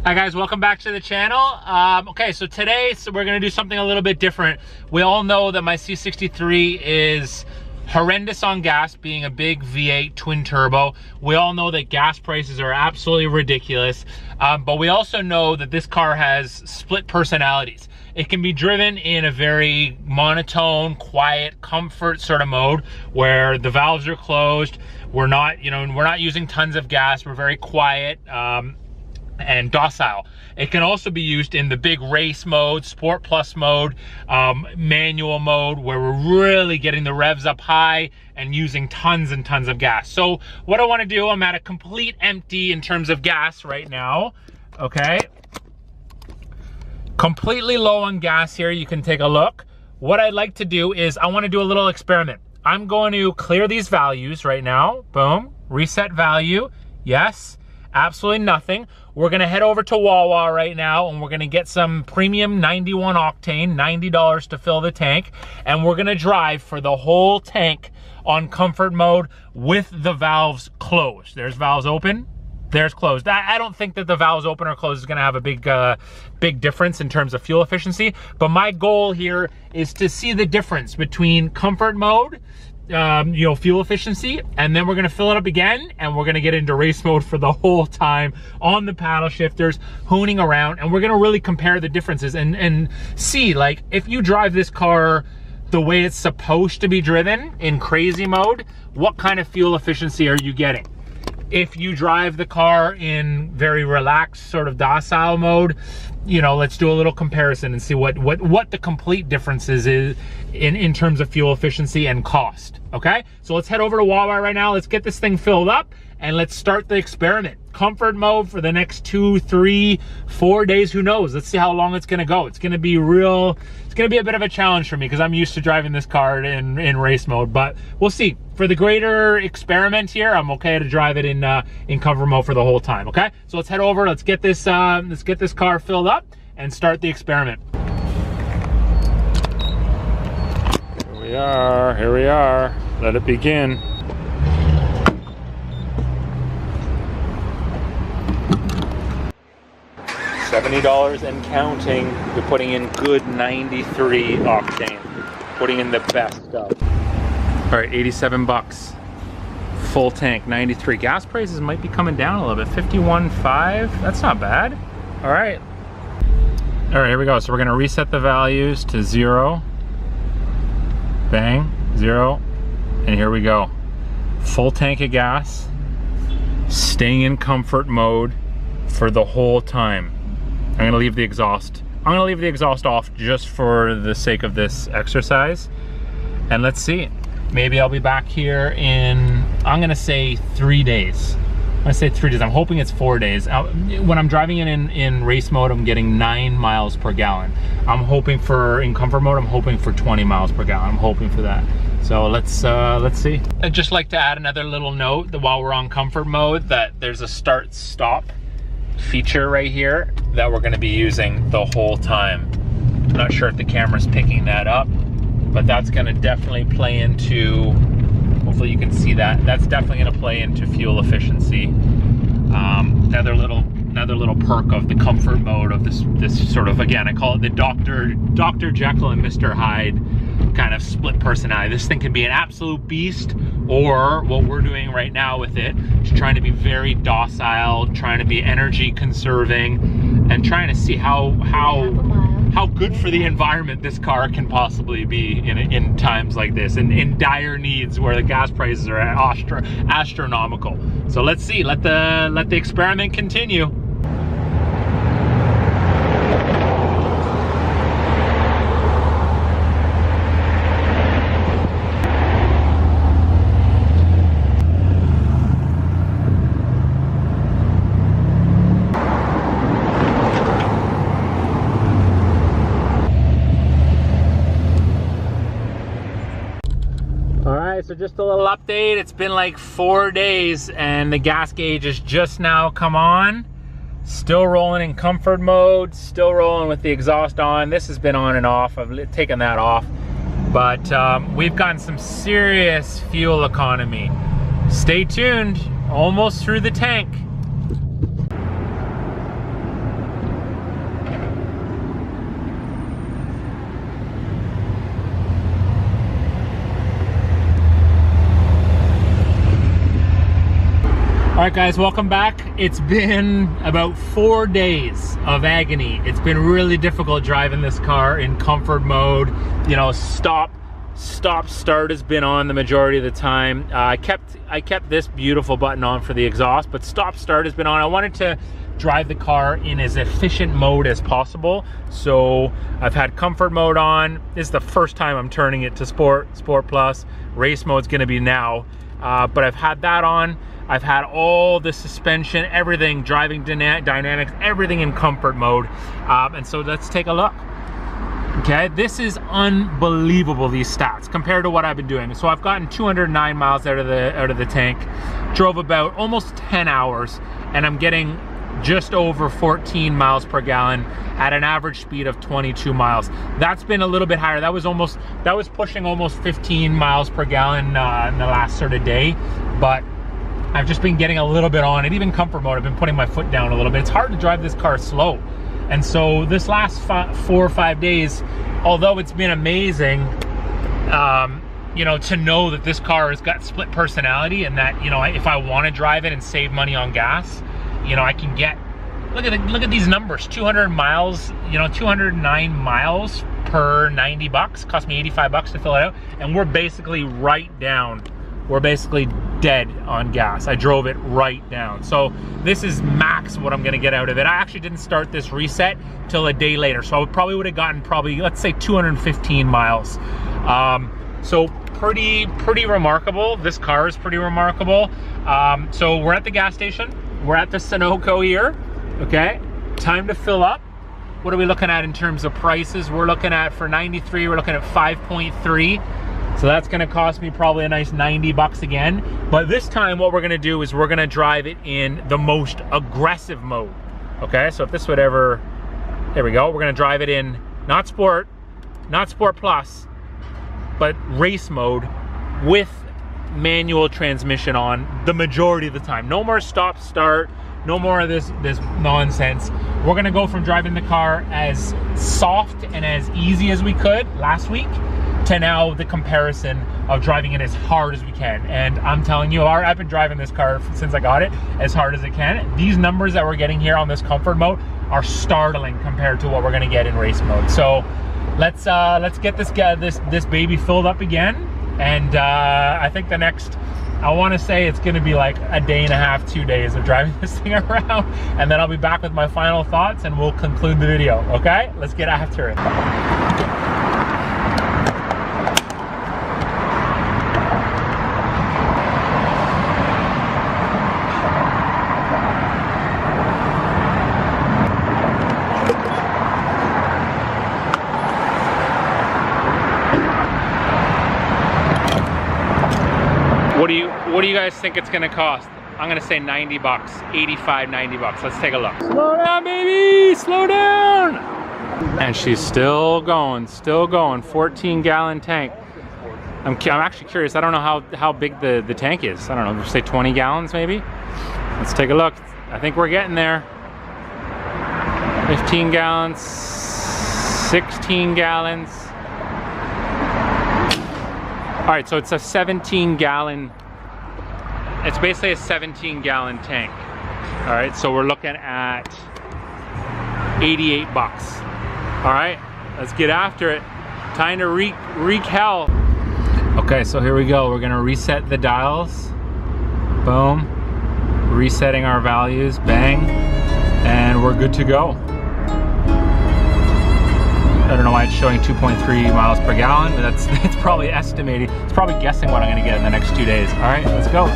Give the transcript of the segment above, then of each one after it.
Hi guys, welcome back to the channel. Okay, so today we're gonna do something a little bit different. We all know that my C63 is horrendous on gas, being a big V8 twin turbo. We all know that gas prices are absolutely ridiculous, but we also know that this car has split personalities. It can be driven in a very monotone, quiet, comfort sort of mode where the valves are closed. We're not using tons of gas. We're very quiet and docile. It can also be used in the big race mode, Sport Plus mode, manual mode, where we're really getting the revs up high and using tons and tons of gas. So what I want to do, I'm at a complete empty in terms of gas right now, okay? Completely low on gas here, you can take a look. What I'd like to do is I want to do a little experiment. I'm going to clear these values right now, boom, reset value, yes, absolutely nothing. We're gonna head over to Wawa right now and we're gonna get some premium 91 octane, $90 to fill the tank, and we're gonna drive for the whole tank on comfort mode with the valves closed. There's valves open, there's closed. I don't think that the valves open or closed is gonna have a big difference in terms of fuel efficiency, but my goal here is to see the difference between comfort mode, fuel efficiency, and then we're gonna fill it up again and we're gonna get into race mode for the whole time on the paddle shifters, hooning around, and we're gonna really compare the differences and see, like, if you drive this car the way it's supposed to be driven in crazy mode, what kind of fuel efficiency are you getting? If you drive the car in very relaxed, sort of docile mode, let's do a little comparison and see what the complete differences is in terms of fuel efficiency and cost, okay? So let's head over to Wawa right now. Let's get this thing filled up and let's start the experiment. Comfort mode for the next 2, 3, 4 days, who knows? Let's see how long it's gonna go. It's gonna be a bit of a challenge for me because I'm used to driving this car in race mode, but we'll see. For the greater experiment here, I'm okay to drive it in comfort mode for the whole time, okay? So let's head over, let's get this car filled up and start the experiment. Here we are, let it begin. $70 and counting. You're putting in good 93 octane. Putting in the best stuff. All right, 87 bucks. Full tank, 93. Gas prices might be coming down a little bit. 51.5, that's not bad. All right. All right, here we go. So we're gonna reset the values to 0. Bang, 0. And here we go. Full tank of gas. Staying in comfort mode for the whole time. I'm gonna leave the exhaust. I'm gonna leave the exhaust off just for the sake of this exercise. And let's see. Maybe I'll be back here in, I'm gonna say 3 days. I'm gonna say 3 days. I'm hoping it's 4 days. When I'm driving in race mode, I'm getting 9 miles per gallon. I'm hoping for, in comfort mode, I'm hoping for 20 miles per gallon. I'm hoping for that. So let's see. I'd just like to add another little note that while we're on comfort mode, that there's a start-stop feature right here that we're going to be using the whole time. I'm not sure if the camera's picking that up, but that's going to definitely play into, hopefully you can see that, that's definitely going to play into fuel efficiency. Another little perk of the comfort mode of this sort of, again, I call it the Dr. Jekyll and Mr. Hyde kind of split personality. This thing can be an absolute beast, or what we're doing right now with it is trying to be very docile, trying to be energy conserving, and trying to see how good for the environment this car can possibly be in times like this, and in dire needs where the gas prices are astronomical. So let's see, let the experiment continue. So just a little update. It's been like 4 days and the gas gauge has just now come on. Still rolling in comfort mode, still rolling with the exhaust on. This has been on and off. I've taken that off. But we've gotten some serious fuel economy. Stay tuned, almost through the tank. right, guys, welcome back. It's been about 4 days of agony. It's been really difficult driving this car in comfort mode. You know, stop start has been on the majority of the time. I kept this beautiful button on for the exhaust, but stop start has been on. I wanted to drive the car in as efficient mode as possible, so I've had comfort mode on. This is the first time I'm turning it to sport plus. Race mode's gonna be now, but I've had that on. I've had all the suspension, everything, driving dynamics, everything in comfort mode, and so let's take a look. Okay, this is unbelievable, these stats compared to what I've been doing. So I've gotten 209 miles out of the tank, drove about almost 10 hours, and I'm getting just over 14 miles per gallon at an average speed of 22 miles. That's been a little bit higher. That was pushing almost 15 miles per gallon in the last sort of day, but I've just been getting a little bit on it. Even comfort mode, I've been putting my foot down a little bit. It's hard to drive this car slow. And so this last 4 or 5 days, although it's been amazing, you know, to know that this car has got split personality, and that, you know, if I want to drive it and save money on gas, you know, I can get, look at these numbers, 200 miles, you know, 209 miles per 90 bucks, cost me 85 bucks to fill it out, and we're basically right down. We're basically dead on gas. I drove it right down. So this is max what I'm gonna get out of it. I actually didn't start this reset till a day later, so I probably would have gotten let's say 215 miles. So pretty remarkable. This car is pretty remarkable. So we're at the gas station. We're at the Sunoco here, okay? Time to fill up. What are we looking at in terms of prices? We're looking at, for 93, we're looking at 5.3. So that's gonna cost me probably a nice 90 bucks again. But this time what we're gonna do is we're gonna drive it in the most aggressive mode, okay? So if this would ever, there we go. We're gonna drive it in, not sport plus, but race mode with manual transmission on the majority of the time. No more stop start, no more of this nonsense. We're gonna go from driving the car as soft and as easy as we could last week to now the comparison of driving it as hard as we can. And I'm telling you, I've been driving this car since I got it as hard as it can. These numbers that we're getting here on this comfort mode are startling compared to what we're gonna get in race mode. So let's get this baby filled up again. And I think the next, I want to say it's going to be like a day and a half, 2 days of driving this thing around, and then I'll be back with my final thoughts and we'll conclude the video. Okay, let's get after it. What do you guys think it's gonna cost? I'm gonna say 90 bucks, 85, 90 bucks. Let's take a look. Slow down, baby, slow down. And she's still going, 14 gallon tank. I'm actually curious, I don't know how big the tank is. I don't know, say 20 gallons maybe? Let's take a look. I think we're getting there. 15 gallons, 16 gallons. All right, so it's a 17 gallon, it's basically a 17 gallon tank. All right, so we're looking at 88 bucks. All right, let's get after it. Time to wreak hell. Okay, so here we go. We're gonna reset the dials. Boom. Resetting our values, bang. And we're good to go. I don't know why it's showing 2.3 miles per gallon, but it's probably estimating. It's probably guessing what I'm gonna get in the next 2 days. All right, let's go.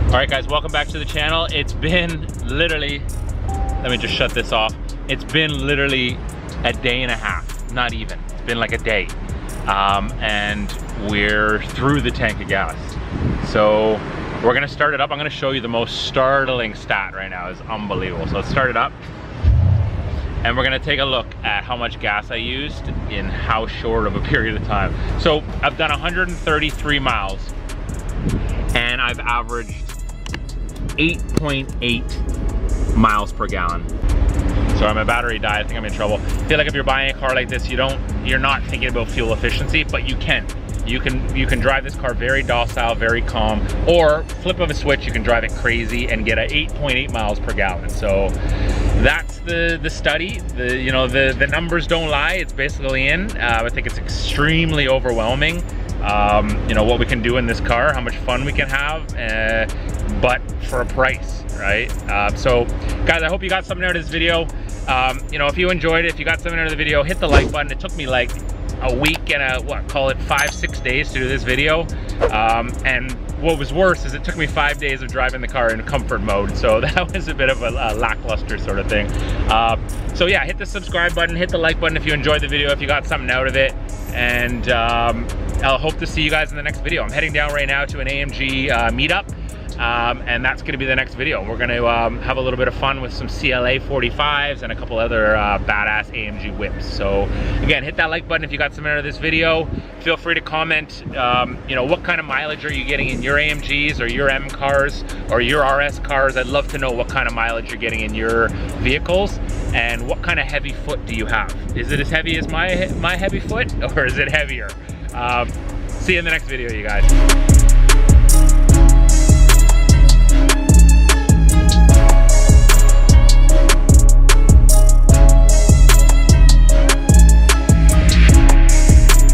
Alright guys, welcome back to the channel. It's been literally, let me just shut this off. It's been literally a day and a half, not even. It's been like a day. And we're through the tank of gas. So we're gonna start it up. I'm gonna show you the most startling stat right now. It's unbelievable. So let's start it up. and we're gonna take a look at how much gas I used in how short of a period of time. So I've done 133 miles and I've averaged 8.8 miles per gallon. Sorry, my battery died, I think I'm in trouble. I feel like if you're buying a car like this, you're not thinking about fuel efficiency, but you can. You can drive this car very docile, very calm, or flip of a switch, you can drive it crazy and get a 8.8 miles per gallon. So that's the study. The numbers don't lie. It's basically in. I think it's extremely overwhelming. What we can do in this car, how much fun we can have, but for a price, right? So guys, I hope you got something out of this video. If you enjoyed it, if you got something out of the video, hit the like button. It took me like a week and call it 5-6 days to do this video. And what was worse is it took me 5 days of driving the car in comfort mode. So that was a bit of a lackluster sort of thing. So yeah, hit the subscribe button, hit the like button if you enjoyed the video, if you got something out of it. And I'll hope to see you guys in the next video. I'm heading down right now to an AMG meetup. And that's gonna be the next video. We're gonna have a little bit of fun with some CLA 45s and a couple other badass AMG whips. So again, hit that like button if you got something out of this video. Feel free to comment, what kind of mileage are you getting in your AMGs or your M cars or your RS cars? I'd love to know what kind of mileage you're getting in your vehicles and what kind of heavy foot do you have? Is it as heavy as my heavy foot or is it heavier? See you in the next video, you guys.